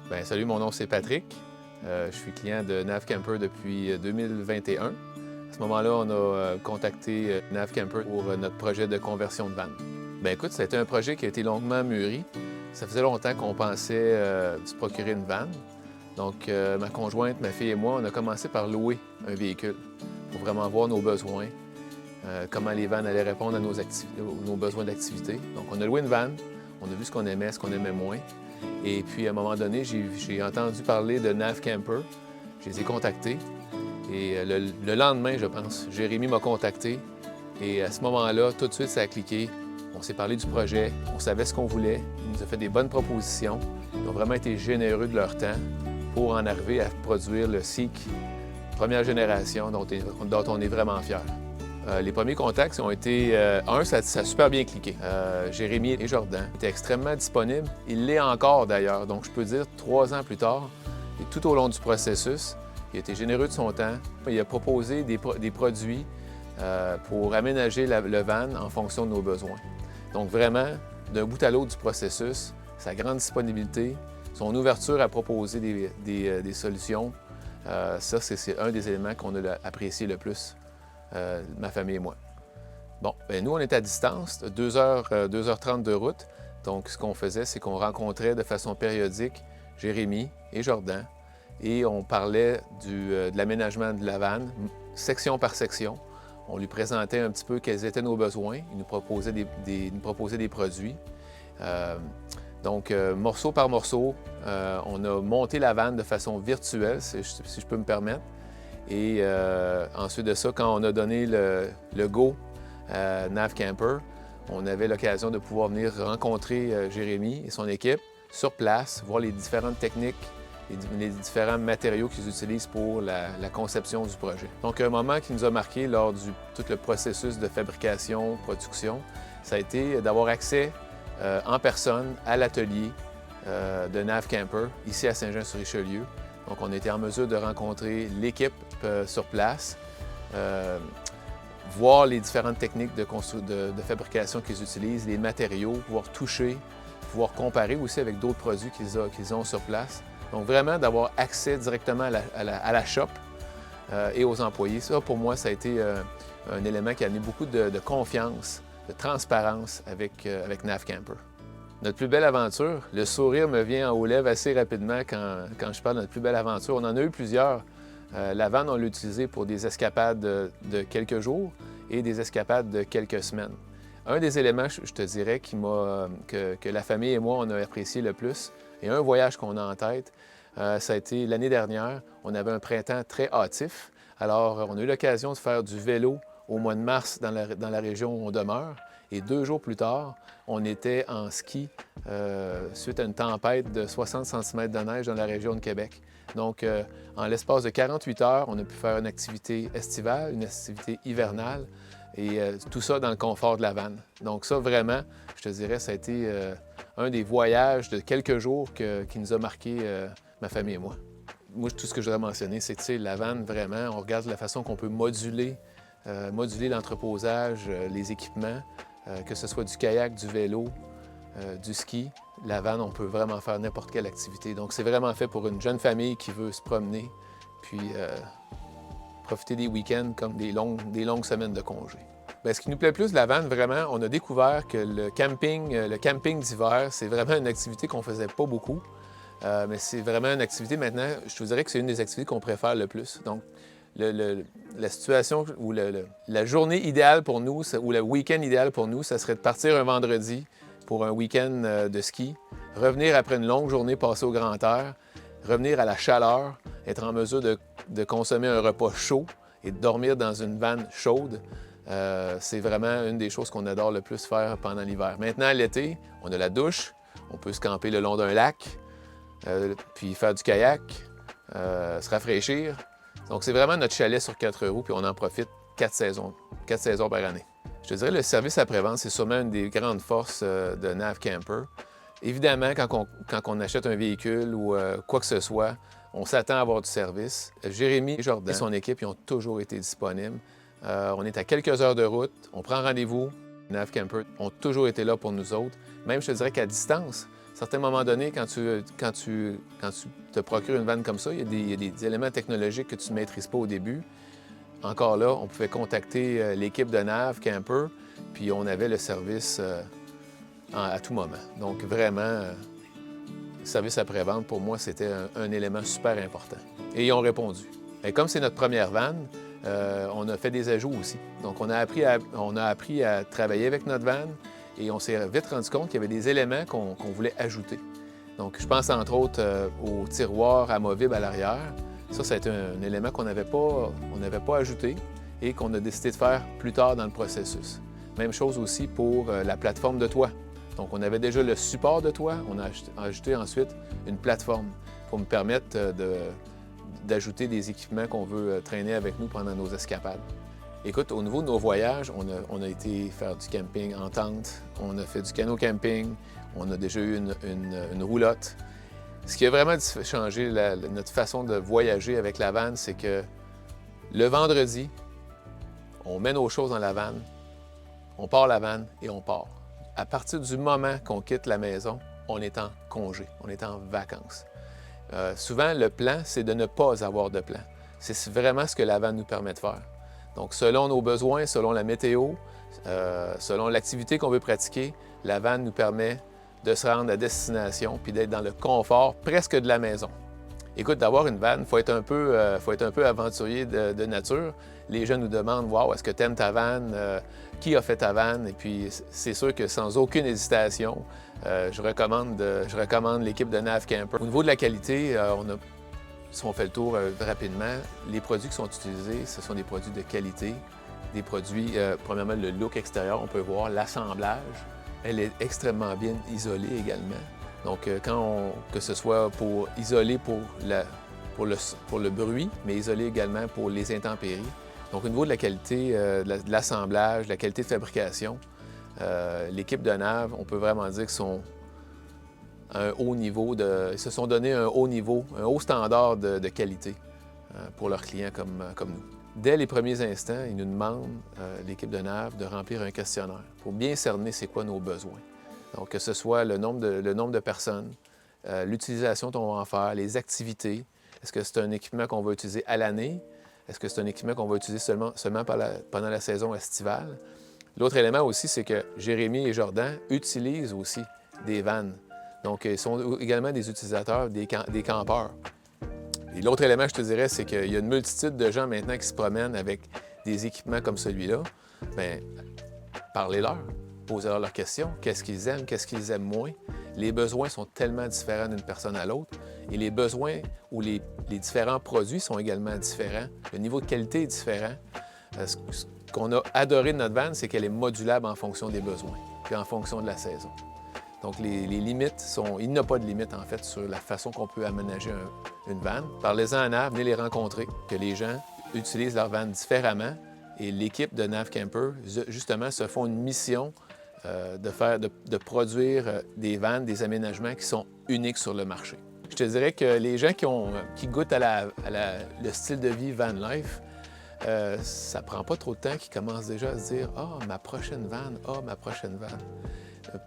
Bien, salut, mon nom c'est Patrick. Je suis client de Navcamper depuis 2021. À ce moment-là, on a contacté Navcamper pour notre projet de conversion de van. Bien, écoute, c'était un projet qui a été longuement mûri. Ça faisait longtemps qu'on pensait se procurer une van. Donc, ma conjointe, ma fille et moi, on a commencé par louer un véhicule pour vraiment voir nos besoins, comment les vannes allaient répondre à nos besoins d'activité. Donc, on a loué une van, on a vu ce qu'on aimait moins. Et puis, à un moment donné, j'ai entendu parler de Navcamper. Je les ai contactés. Et le lendemain, je pense, Jérémy m'a contacté. Et à ce moment-là, tout de suite, ça a cliqué. On s'est parlé du projet, on savait ce qu'on voulait. Ils nous ont fait des bonnes propositions. Ils ont vraiment été généreux de leur temps pour en arriver à produire le Seek première génération dont on est vraiment fiers. Les premiers contacts ont été... ça a super bien cliqué. Jérémy et Jordan étaient extrêmement disponibles. Il l'est encore d'ailleurs. Donc, je peux dire 3 ans plus tard, et tout au long du processus, il a été généreux de son temps. Il a proposé des produits pour aménager le van en fonction de nos besoins. Donc, vraiment, d'un bout à l'autre du processus, sa grande disponibilité, son ouverture à proposer des solutions, ça, c'est un des éléments qu'on a apprécié le plus. Ma famille et moi. Bon, bien, nous, on est à distance, 2h30 de route. Donc, ce qu'on faisait, c'est qu'on rencontrait de façon périodique Jérémy et Jordan et on parlait de l'aménagement de la vanne, section par section. On lui présentait un petit peu quels étaient nos besoins. Il nous proposait des produits. Donc, morceau par morceau, on a monté la vanne de façon virtuelle, si je peux me permettre. Et ensuite de ça, quand on a donné le go à Navcamper, on avait l'occasion de pouvoir venir rencontrer Jérémy et son équipe sur place, voir les différentes techniques, les différents matériaux qu'ils utilisent pour la conception du projet. Donc, un moment qui nous a marqué lors de tout le processus de fabrication, production, ça a été d'avoir accès en personne à l'atelier de Navcamper, ici à Saint-Jean-sur-Richelieu. Donc, on était en mesure de rencontrer l'équipe sur place, voir les différentes techniques de fabrication qu'ils utilisent, les matériaux, pouvoir toucher, pouvoir comparer aussi avec d'autres produits qu'ils ont sur place. Donc, vraiment d'avoir accès directement à la shop et aux employés. Ça, pour moi, ça a été un élément qui a amené beaucoup de confiance, de transparence avec Navcamper. Notre plus belle aventure, le sourire me vient aux lèvres assez rapidement quand je parle de notre plus belle aventure. On en a eu plusieurs. La vanne, on l'a utilisée pour des escapades de quelques jours et des escapades de quelques semaines. Un des éléments, je te dirais, que la famille et moi, on a apprécié le plus, et un voyage qu'on a en tête, ça a été l'année dernière. On avait un printemps très hâtif. Alors, on a eu l'occasion de faire du vélo au mois de mars dans la région où on demeure. Et 2 jours plus tard, on était en ski suite à une tempête de 60 cm de neige dans la région de Québec. Donc, en l'espace de 48 heures, on a pu faire une activité estivale, une activité hivernale, et tout ça dans le confort de la vanne. Donc ça, vraiment, je te dirais, ça a été un des voyages de quelques jours qui nous a marqué, ma famille et moi. Moi, tout ce que je voudrais mentionner, c'est que la vanne, vraiment, on regarde la façon qu'on peut moduler l'entreposage, les équipements, que ce soit du kayak, du vélo, du ski. La vanne, on peut vraiment faire n'importe quelle activité. Donc, c'est vraiment fait pour une jeune famille qui veut se promener, puis profiter des week-ends comme des longues semaines de congé. Bien, ce qui nous plaît plus de la vanne, vraiment, on a découvert que le camping d'hiver, c'est vraiment une activité qu'on faisait pas beaucoup. Mais c'est vraiment une activité maintenant, je te dirais que c'est une des activités qu'on préfère le plus. Donc, la situation ou la journée idéale pour nous, ou le week-end idéal pour nous, ça serait de partir un vendredi pour un week-end de ski, revenir après une longue journée passée au grand air, revenir à la chaleur, être en mesure de consommer un repas chaud et de dormir dans une vanne chaude. C'est vraiment une des choses qu'on adore le plus faire pendant l'hiver. Maintenant, l'été, on a la douche, on peut se camper le long d'un lac, puis faire du kayak, se rafraîchir. Donc, c'est vraiment notre chalet sur 4 roues, puis on en profite 4 saisons par année. Je te dirais, le service après-vente, c'est sûrement une des grandes forces de Navcamper. Évidemment, quand on achète un véhicule ou quoi que ce soit, on s'attend à avoir du service. Jérémy et Jordan et son équipe, ils ont toujours été disponibles. On est à quelques heures de route, on prend rendez-vous. Navcamper ont toujours été là pour nous autres. Même, je te dirais qu'à distance, certains moments donnés, quand tu te procures une vanne comme ça, il y a des éléments technologiques que tu ne maîtrises pas au début. Encore là, on pouvait contacter l'équipe de Nav Camper, puis on avait le service à tout moment. Donc vraiment, le service après-vente, pour moi, c'était un élément super important. Et ils ont répondu. Et comme c'est notre première vanne, on a fait des ajouts aussi. Donc on a appris à travailler avec notre vanne et on s'est vite rendu compte qu'il y avait des éléments qu'on voulait ajouter. Donc je pense entre autres au tiroir amovible à l'arrière. Ça a été un élément qu'on n'avait pas ajouté et qu'on a décidé de faire plus tard dans le processus. Même chose aussi pour la plateforme de toit. Donc, on avait déjà le support de toit. On a ajouté ensuite une plateforme pour me permettre d'ajouter des équipements qu'on veut traîner avec nous pendant nos escapades. Écoute, au niveau de nos voyages, on a été faire du camping en tente, on a fait du canot camping, on a déjà eu une roulotte. Ce qui a vraiment changé notre façon de voyager avec la vanne, c'est que le vendredi, on met nos choses dans la vanne, on part la vanne et on part. À partir du moment qu'on quitte la maison, on est en congé, on est en vacances. Souvent, le plan, c'est de ne pas avoir de plan. C'est vraiment ce que la vanne nous permet de faire. Donc, selon nos besoins, selon la météo, selon l'activité qu'on veut pratiquer, la vanne nous permet de se rendre à destination puis d'être dans le confort presque de la maison. Écoute, d'avoir une vanne, il faut être un peu aventurier de nature. Les gens nous demandent « Wow, est-ce que tu aimes ta vanne? Qui a fait ta vanne? » Et puis, c'est sûr que sans aucune hésitation, je recommande l'équipe de Nav Camper. Au niveau de la qualité, si on fait le tour rapidement, les produits qui sont utilisés, ce sont des produits de qualité, des produits, premièrement, le look extérieur, on peut voir l'assemblage. Elle est extrêmement bien isolée également. Donc, que ce soit pour isoler pour le bruit, mais isoler également pour les intempéries. Donc, au niveau de la qualité de l'assemblage, de la qualité de fabrication, l'équipe de Nav, on peut vraiment dire qu'ils sont à un haut niveau ils se sont donné un haut niveau, un haut standard de qualité pour leurs clients comme nous. Dès les premiers instants, ils nous demandent, l'équipe de Nav, de remplir un questionnaire pour bien cerner c'est quoi nos besoins. Donc, que ce soit le nombre de personnes, l'utilisation qu'on va en faire, les activités. Est-ce que c'est un équipement qu'on va utiliser à l'année? Est-ce que c'est un équipement qu'on va utiliser seulement pendant la saison estivale? L'autre élément aussi, c'est que Jérémy et Jordan utilisent aussi des vannes. Donc, ils sont également des utilisateurs, des campeurs. Et l'autre élément, je te dirais, c'est qu'il y a une multitude de gens maintenant qui se promènent avec des équipements comme celui-là. Bien, parlez-leur, posez-leur leurs questions. Qu'est-ce qu'ils aiment moins? Les besoins sont tellement différents d'une personne à l'autre et les besoins ou les différents produits sont également différents. Le niveau de qualité est différent. Ce qu'on a adoré de notre vanne, c'est qu'elle est modulable en fonction des besoins puis en fonction de la saison. Donc, les limites il n'y a pas de limite, en fait, sur la façon qu'on peut aménager une vanne. Parlez-en à Nav, venez les rencontrer, que les gens utilisent leur vanne différemment. Et l'équipe de Nav Camper, justement, se font une mission de produire des vannes, des aménagements qui sont uniques sur le marché. Je te dirais que les gens qui goûtent le style de vie van life, ça prend pas trop de temps qu'ils commencent déjà à se dire « Ah, ma prochaine vanne, ah, ma prochaine vanne ».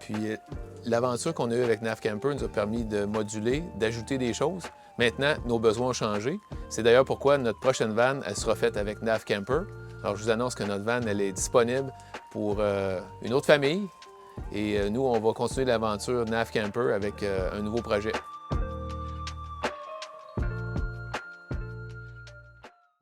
Puis l'aventure qu'on a eue avec Nav Camper nous a permis de moduler, d'ajouter des choses. Maintenant, nos besoins ont changé. C'est d'ailleurs pourquoi notre prochaine vanne, elle sera faite avec Nav Camper. Alors, je vous annonce que notre vanne, elle est disponible pour une autre famille. Et nous, on va continuer l'aventure Nav Camper avec un nouveau projet.